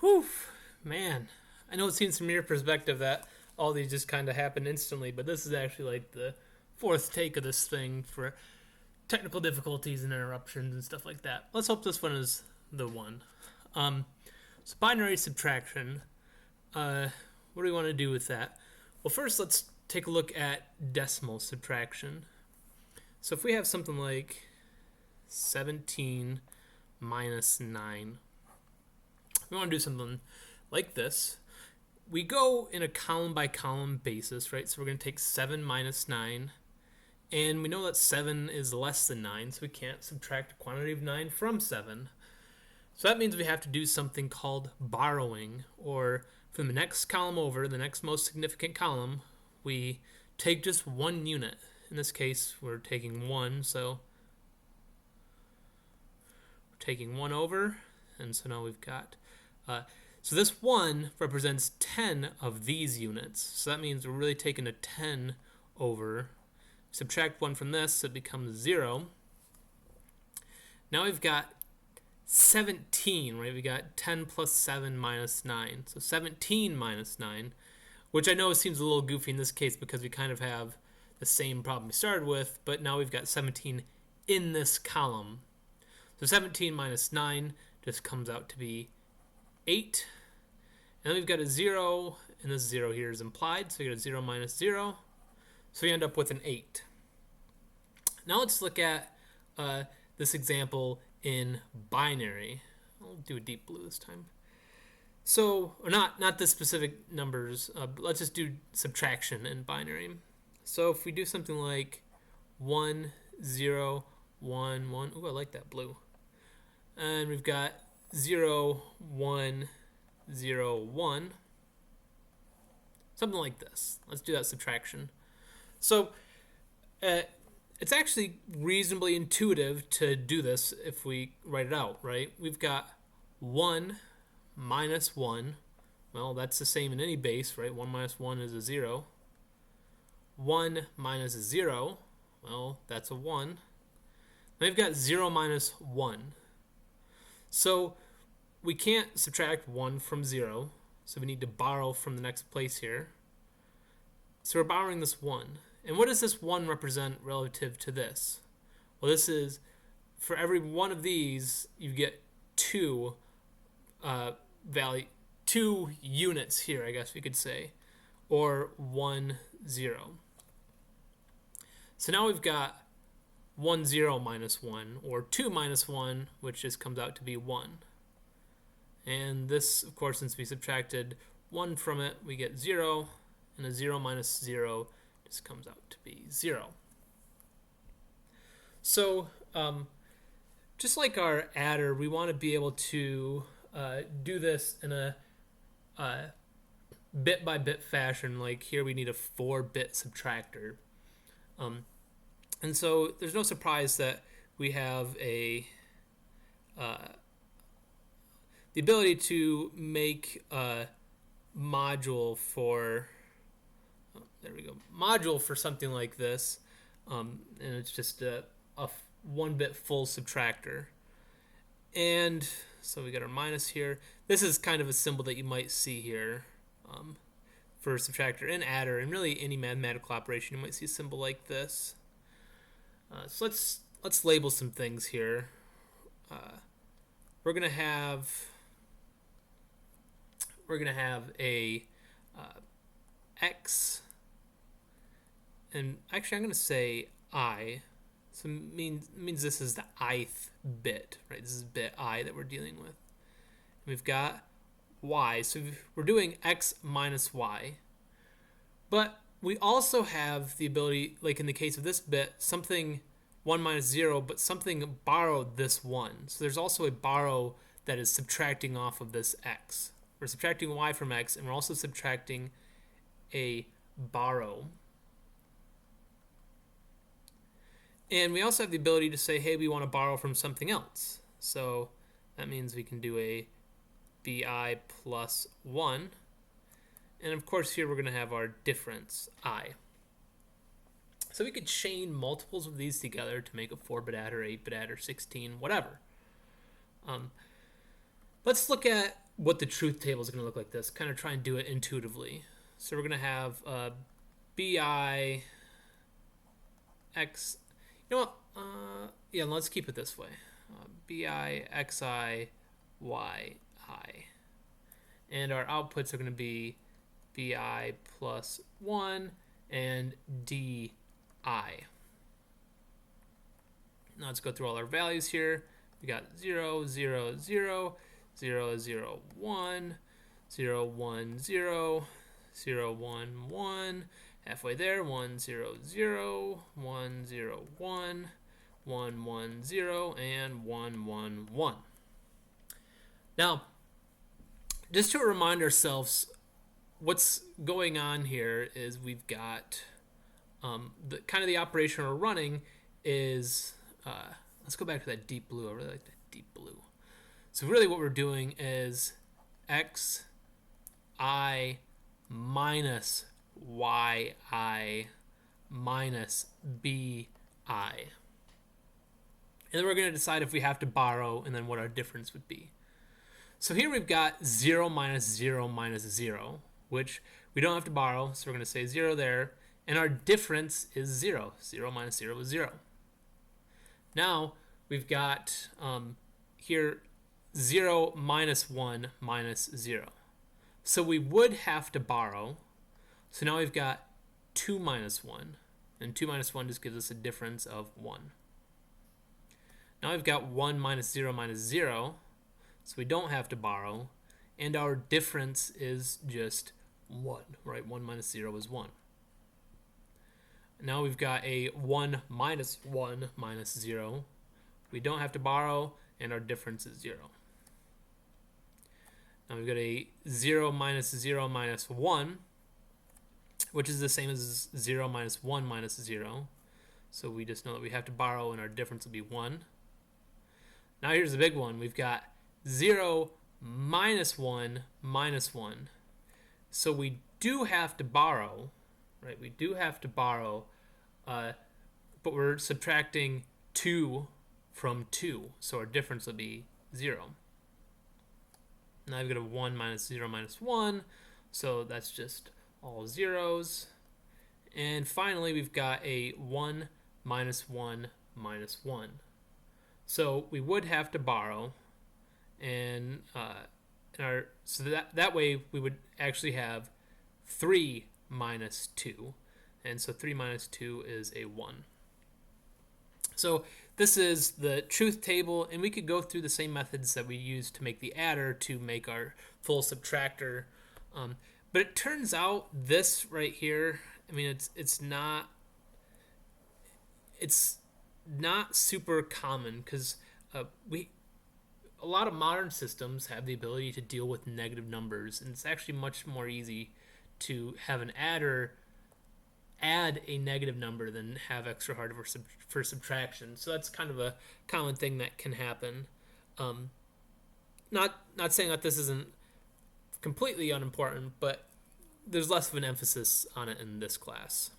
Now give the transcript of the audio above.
Whew, man. I know it seems from your perspective that all these just kind of happen instantly, but this is actually like the fourth take of this thing for technical difficulties and interruptions and stuff like that. Let's hope this one is the one. Um, so binary subtraction. What do we want to do with that? Well, first let's take a look at decimal subtraction. So if we have something like 17 minus 9, we want to do something like this. We go in a column by column basis, right? So we're going to take 7 minus 9, and we know that 7 is less than 9, so we can't subtract a quantity of 9 from 7. So that means we have to do something called borrowing, or from the next column over, the next most significant column, we take just one unit. In this case, we're taking 1, so we're taking 1 over, and so now we've got... so this 1 represents 10 of these units. So that means we're really taking a 10 over. Subtract 1 from this, it becomes 0. Now we've got 17, right? We got 10 plus 7 minus 9. So 17 minus 9, which I know seems a little goofy in this case because we kind of have the same problem we started with, but now we've got 17 in this column. So 17 minus 9 just comes out to be 8. And then we've got a 0, and this 0 here is implied, so we get a 0 minus 0. So we end up with an 8. Now let's look at this example in binary. I'll do a deep blue this time. So, or not the specific numbers, but let's just do subtraction in binary. So if we do something like 1, 0, 1, 1, ooh, I like that blue. And we've got 0, 1, 0, 1. Something like this. Let's do that subtraction. So it's actually reasonably intuitive to do this if we write it out, right? We've got 1 minus 1. Well, that's the same in any base, right? 1 minus 1 is a 0. 1 minus 0, well, that's a 1. Then we've got 0 minus 1. So we can't subtract 1 from 0, so we need to borrow from the next place here. So we're borrowing this 1. And what does this 1 represent relative to this? Well, this is, for every one of these, you get 2 units here, I guess we could say, or 1, 0. So now we've got 1, 0 minus 1, or 2 minus 1, which just comes out to be 1. And this, of course, since we subtracted 1 from it, we get 0, and a 0 minus 0 just comes out to be 0. So just like our adder, we want to be able to do this in a bit-by-bit fashion. Like here we need a 4-bit subtractor. And so there's no surprise that we have the ability to make a module for something like this, and it's just a 1-bit full subtractor. And so we got our minus here. This is kind of a symbol that you might see here for subtractor and adder, and really any mathematical operation you might see a symbol like this. So let's label some things here. We're gonna have a x, and actually I'm gonna say I. So it means this is the ith bit, right? This is bit I that we're dealing with. And we've got y, so we're doing x minus y. But we also have the ability, like in the case of this bit, something 1 minus 0, but something borrowed this 1. So there's also a borrow that is subtracting off of this x. We're subtracting y from x, and we're also subtracting a borrow. And we also have the ability to say, hey, we want to borrow from something else. So that means we can do a bi plus 1. And of course here we're going to have our difference I. So we could chain multiples of these together to make a 4-bit adder, 8-bit adder, 16, whatever. Let's look at what the truth table is going to look like this. Kind of try and do it intuitively. So we're going to have bi x. You know what? Yeah, let's keep it this way. Bi xi yi. And our outputs are going to be bi plus 1 and di. Now let's go through all our values here. We got 0, 0, 0, 0, 0, 1, 0, 1, 0, 0, 1, 1, halfway there, 1, 0, 0, 1, 0, 1, 1, 1, 0, and 1, 1, 1. Now, just to remind ourselves, what's going on here is we've got the kind of the operation we're running is, let's go back to that deep blue. I really like that deep blue. So really what we're doing is x I minus y I minus b I. And then we're going to decide if we have to borrow and then what our difference would be. So here we've got 0 minus 0 minus 0, which we don't have to borrow, so we're going to say 0 there. And our difference is 0. 0 minus 0 is 0. Now we've got here 0 minus 1 minus 0. So we would have to borrow. So now we've got 2 minus 1. And 2 minus 1 just gives us a difference of 1. Now we've got 1 minus 0 minus 0. So we don't have to borrow. And our difference is just 1, right? 1 minus 0 is 1. Now we've got a 1 minus 1 minus 0. We don't have to borrow, and our difference is 0. Now we've got a 0 minus 0 minus 1, which is the same as 0 minus 1 minus 0. So we just know that we have to borrow, and our difference will be 1. Now here's the big one. We've got 0 minus 1 minus 1. So we do have to borrow, right? We do have to borrow, but we're subtracting 2 from 2. So our difference will be 0. Now I've got a 1 minus 0 minus 1. So that's just all zeros. And finally, we've got a 1 minus 1 minus 1. So we would have to borrow, and so that way we would actually have 3 minus 2, and so 3 minus 2 is a 1. So this is the truth table, and we could go through the same methods that we used to make the adder to make our full subtractor. But it turns out this right here, I mean, it's not super common, because a lot of modern systems have the ability to deal with negative numbers, and it's actually much more easy to have an adder add a negative number than have extra hard for subtraction. So that's kind of a common thing that can happen. Not saying that this isn't completely unimportant, but there's less of an emphasis on it in this class.